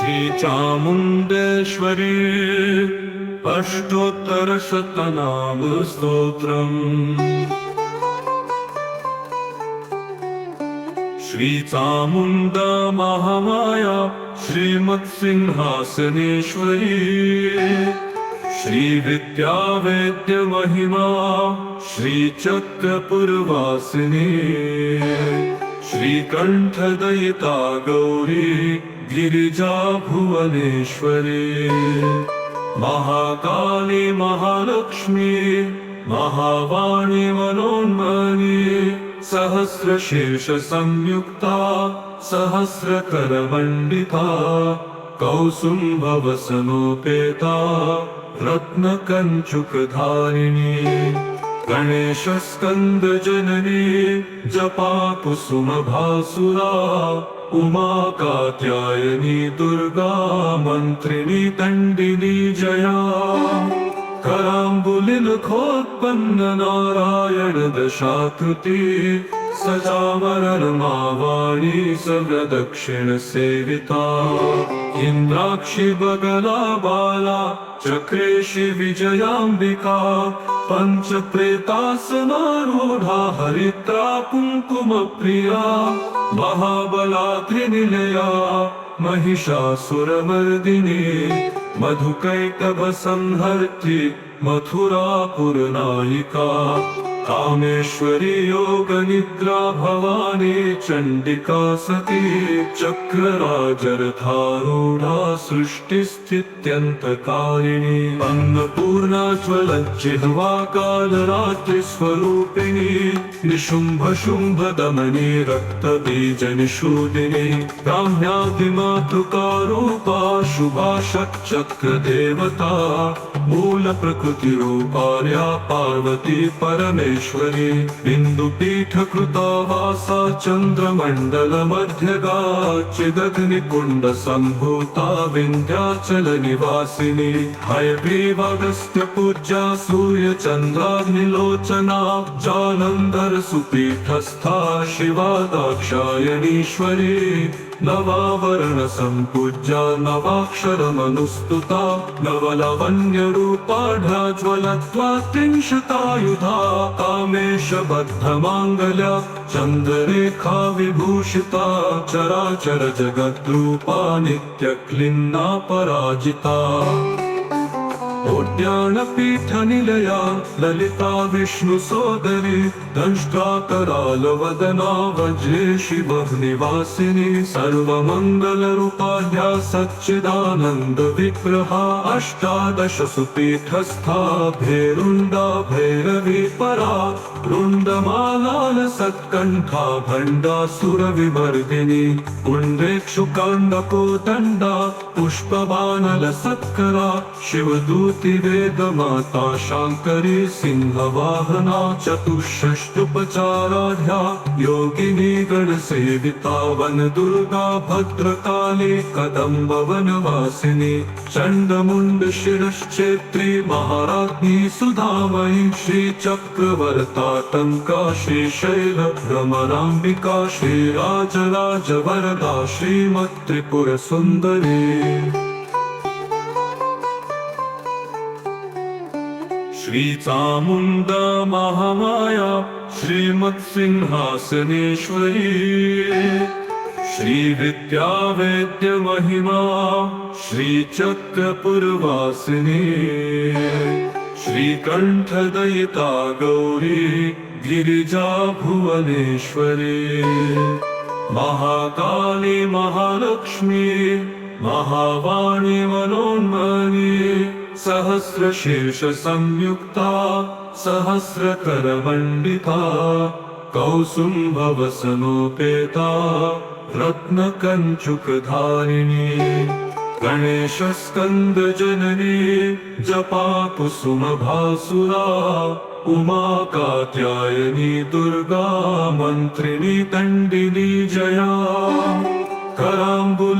श्रीचामुण्डेश्वरी अष्टोत्तरशतनाम स्तोत्रम्। श्रीचामुण्डा महामाया श्रीमत्सिंहासनेश्वरी श्रीविद्यावेद्यमहिमा श्रीचक्रपुरवासिनी श्रीकण्ठदयिता गौरी गिरिजा भुवनेश्वरी महाकाली महालक्ष्मी महावाणी मनोन्मनी सहस्रशीर्ष संयुक्ता सहस्रकरमण्डिता कौसुम्भवसनोपेता रत्नकञ्चुकधारिणी गणेशस्कन्दजननी जपा कुसुमभासुरा उमा कात्यायनी दुर्गा मन्त्रिणी दण्डिनी जया कराम्बुलिनखोत्पन्न नारायण दशाकृति सजावरमावाणी सर्वदक्षिण सेविता इन्द्राक्षि बगला बाला चक्रेशि विजयाम्बिका पञ्चप्रेतासनारूढा हरिद्रा कुङ्कुमप्रिया महाबला त्रिनिलया महिषासुरमर्दिनी मधुकैटभसंहर्त्री मथुरापुरनायिका कामेश्वरी योगनिद्रा भवानी चण्डिका सती चक्रराजरथारूढा सृष्टिस्थित्यन्तकारिणी अन्नपूर्णा ज्वलज्जिह्वा कालरात्रिस्वरूपिणी निशुम्भशुम्भदमनी रक्तबीजनिषूदिनी ब्राह्म्यादिमातृकारूपा शुभा षट्चक्रदेवता मूलप्रकृतिरूपार्या पार्वती परमेश्वरी बिन्दुपीठकृता वासा चन्द्रमण्डलमध्यगा चिदग्निकुण्ड सम्भूता विन्ध्याचल निवासिनी हयग्रीवागस्त्य पूज्या सूर्यचन्द्राग्निलोचना जालन्धर सुपीठस्था शिवा दाक्षायणीश्वरी नवावरण सम्पूज्या नवाक्षरमनुस्तुता नवलवन्यरूपाढ्या ज्वलत्वा त्रिंशतायुधा कामेशबद्धमाङ्गल्या चन्द्ररेखा विभूषिता चराचर जगद्रूपा नित्यक्लिन्ना पराजिता उद्यानपीठनिलया ललिता विष्णुसोदरी दंष्ट्राकरालवदना वज्रेशि बहुनिवासिनी सर्वमङ्गलरूपाढ्या सच्चिदानन्द विग्रहा अष्टादश सुपीठस्था भेरुण्डा भैरवी परा रुण्डमालालसत्कण्ठा भण्डासुरविमर्दिनी पुण्ड्रेक्षुकाण्डकोदण्डा पुष्पबाणलसत्करा शिवदूति वेदमाता शाङ्करी सिंहवाहना चतुष्षष्ट्युपचाराढ्या योगिनी गणसेविता वनदुर्गा भद्रकाली कदम्बवनवासिनी चण्डमुण्डशिरश्चेत्री महाराज्ञी सुधामयी श्रीचक्रवर्ताटङ्का श्रीशैलभ्रमराम्बिका श्रीराजराजवरदा श्रीमत्त्रिपुरसुन्दरी श्रीचामुण्डा महामाया श्रीमत्सिंहासनेश्वरी श्रीविद्यावेद्यमहिमा श्रीचक्रपुरवासिनी श्रीकण्ठदयिता गौरी गिरिजा भुवनेश्वरी महाकाली महालक्ष्मी महावाणी मनोन्मनी सहस्रशीर्ष संयुक्ता सहस्रकरमण्डिता कौसुम्भवसनोपेता रत्नकञ्चुकधारिणी गणेशस्कन्दजननी जपा कुसुमभासुरा उमा कात्यायनी दुर्गा मन्त्रिणी दण्डिनी जया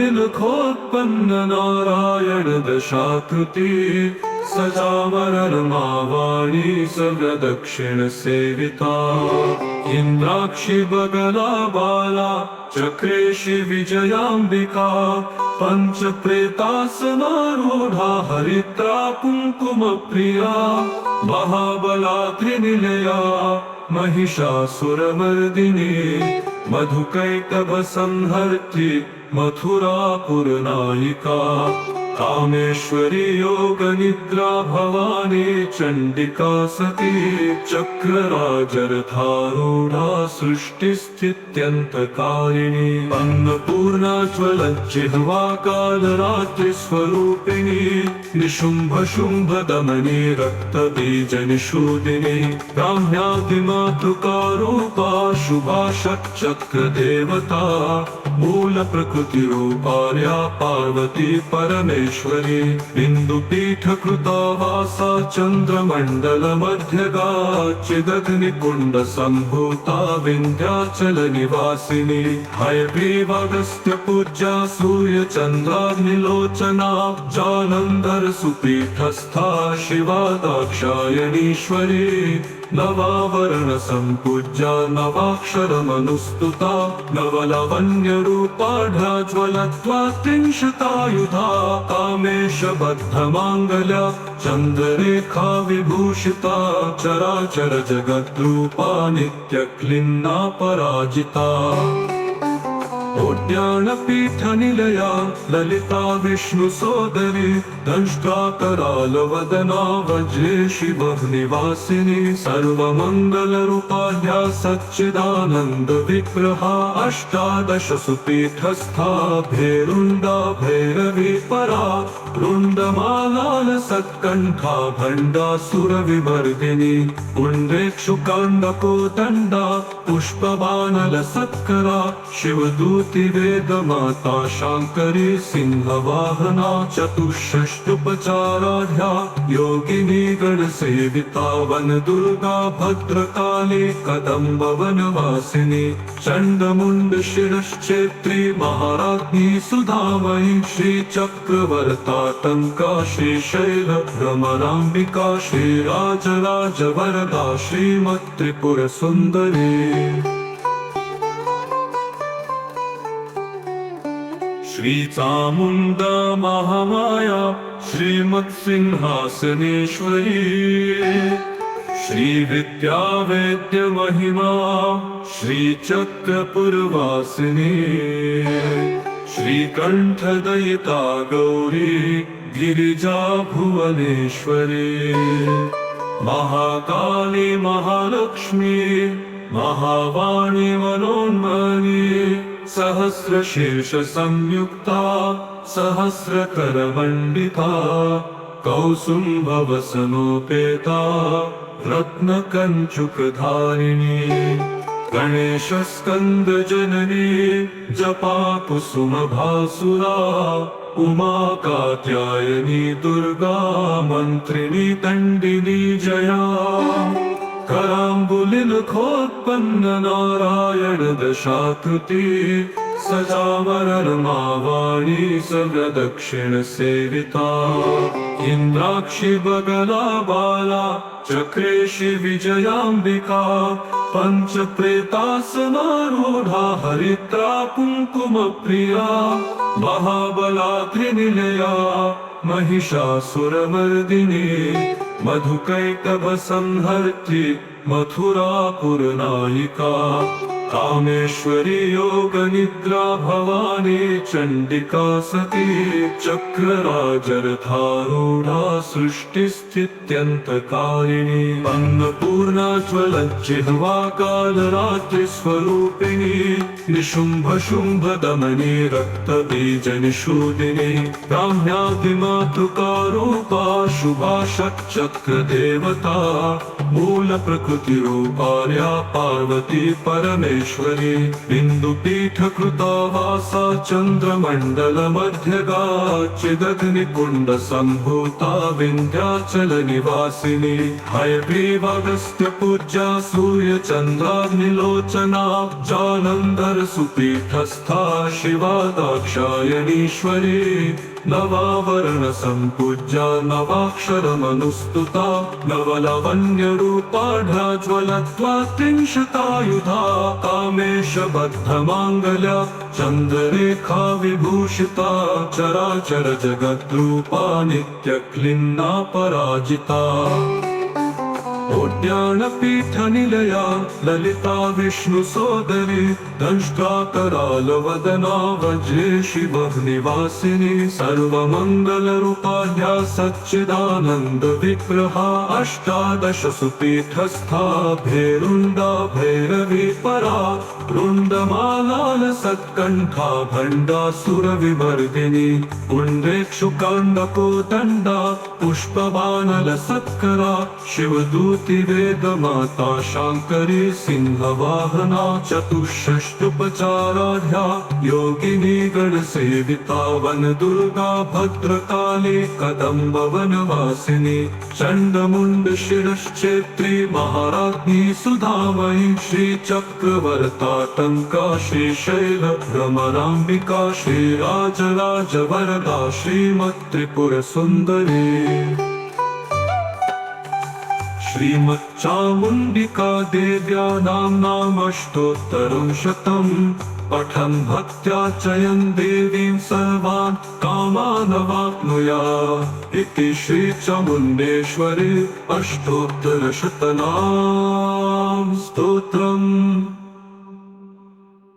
कराम्बुलिनखोत्पन्न नारायण दशाकृति सजावरमावाणी सर्वदक्षिण सेविता इन्द्राक्षि बगला बाला चक्रेशि विजयाम्बिका पञ्चप्रेतासनारूढा हरिद्रा कुङ्कुमप्रिया महाबला त्रिनिलया महिषासुरमर्दिनी मधुकैटभसंहर्त्री मथुरापुरनायिका कामेश्वरी योगनिद्रा भवानी चण्डिका सती चक्रराजरथारूढा सृष्टिस्थित्यन्तकारिणी अन्नपूर्णा ज्वलज्जिह्वा कालरात्रिस्वरूपिणी निशुम्भशुम्भदमनी रक्तबीजनिषूदिनी ब्राह्म्यादिमातृकारूपा शुभा षट्चक्रदेवता मूलप्रकृतिरूपार्या पार्वती परमेश्वरी बिन्दुपीठकृता वासा चन्द्रमण्डलमध्यगा चिदग्निकुण्डसम्भूता विन्ध्याचलनिवासिनी हयग्रीवागस्त्यपूज्या सूर्यचन्द्राग्निलोचना जालन्धरसुपीठस्था शिवा दाक्षायणीश्वरी नवावरणसम्पूज्या नवाक्षरमनुस्तुता नवलावण्यरूपाढ्या ज्वलत्वा त्रिंशतायुधा कामेशबद्धमाङ्गल्या चन्द्ररेखा विभूषिता चराचर जगद्रूपा नित्यक्लिन्ना पराजिता उद्यानपीठनिलया ललिता विष्णुसोदरी दंष्ट्राकरालवदना वज्रेशि बहुनिवासिनी सर्वमङ्गलरूपाढ्या सच्चिदानन्दविग्रहा अष्टादशसुपीठस्था भेरुण्डा भैरवी परा रुण्डमालालसत्कण्ठा भण्डासुरविमर्दिनी पुण्ड्रेक्षुकाण्डकोदण्डा पुष्पबाणलसत्करा शिवदूति वेदमाता शाङ्करी सिंहवाहना चतुष्षष्ट्युपचाराढ्या योगिनी गणसेविता वनदुर्गा भद्रकाली कदम्बवनवासिनी चण्डमुण्डशिरश्चेत्री महाराज्ञी सुधामयी श्रीचक्रवर्ताटङ्का श्रीशैलभ्रमराम्बिका श्रीराजराजवरदा श्रीमत्त्रिपुरसुन्दरी श्रीचामुण्डा महामाया श्रीमत्सिंहासनेश्वरी श्रीविद्यावेद्यमहिमा श्रीचक्रपुरवासिनी श्रीकण्ठदयिता गौरी गिरिजा भुवनेश्वरी महाकाली महालक्ष्मी महावाणी मनोन्मनी सहस्रशीर्षसंयुक्ता सहस्रकरमण्डिता कौसुम्भवसनोपेता रत्नकञ्चुकधारिणी गणेशस्कन्दजननी जपा कुसुमभासुरा उमा कात्यायनी दुर्गा मन्त्रिणी दण्डिनी जया कराम्बुलिनखोत्पन्न नारायण दशाकृति सजावरमावाणी सर्वदक्षिण सेविता इन्द्राक्षि बगला बाला चक्रेशि विजयाम्बिका पञ्चप्रेतासनारूढा हरिद्रा कुङ्कुमप्रिया महाबला त्रिनिलया महिषासुरमर्दिनी मधुकैटभसंहर्त्री मथुरापुरनायिका कामेश्वरी योगनिद्रा भवानी चण्डिका सती चक्रराजरथारूढा सृष्टिस्थित्यन्तकारिणी अन्नपूर्णा ज्वलज्जिह्वा कालरात्रिस्वरूपिणी निशुम्भशुम्भदमनी रक्तबीजनिषूदिनी ब्राह्म्यादिमातृकारूपा शुभा षट्चक्रदेवता मूलप्रकृतिरूपार्या पार्वती परमेश्वरी बिन्दुपीठकृता वासा चन्द्रमण्डलमध्यगा चिदग्निकुण्डसम्भूता विन्ध्याचलनिवासिनी हयग्रीवागस्त्यपूज्या सूर्यचन्द्राग्निलोचना जालन्धरसुपीठस्था शिवा दाक्षायणीश्वरी नवावरण सम्पूज्या नवाक्षरमनुस्तुता नवलावण्यरूपाढ्याज्वलत्वा त्रिंशतायुधा कामेशबद्धमाङ्गल्या चन्द्ररेखा विभूषिता चराचर जगद्रूपा नित्यक्लिन्ना पराजिता उद्यानपीठनिलया ललिता विष्णुसोदरी दंष्ट्रा करालवदना वज्रे शिवनिवासिनी सर्वमङ्गलरूपाढ्या सच्चिदानन्दविग्रहा अष्टादशसु पीठस्था भेरुण्डा भैरवी परा रुण्डमालालसत्कण्ठा भण्डासुरविमर्दिनी पुण्ड्रेक्षुकाण्डकोदण्डा पुष्पबाणलसत्करा शिवदूति वेदमाता शाङ्करी सिंहवाहना चतुष्षष्ट्युपचाराढ्या योगिनी गणसेविता वनदुर्गा भद्रकाली कदम्बवनवासिनी चण्डमुण्डशिरश्चेत्री महाराज्ञी सुधामयी श्रीचक्रवर्ताटङ्का श्रीशैलभ्रमराम्बिका श्रीराजराजवरदा श्रीमत्त्रिपुरसुन्दरी श्रीमच्चामुण्डिका देव्या नाम्नामष्टोत्तरं शतम् पठन् भक्त्या चयन् देवीं सर्वान् कामानवाप्नुयात् इति श्रीचामुण्डेश्वरी अष्टोत्तरशतनाम स्तोत्रम्।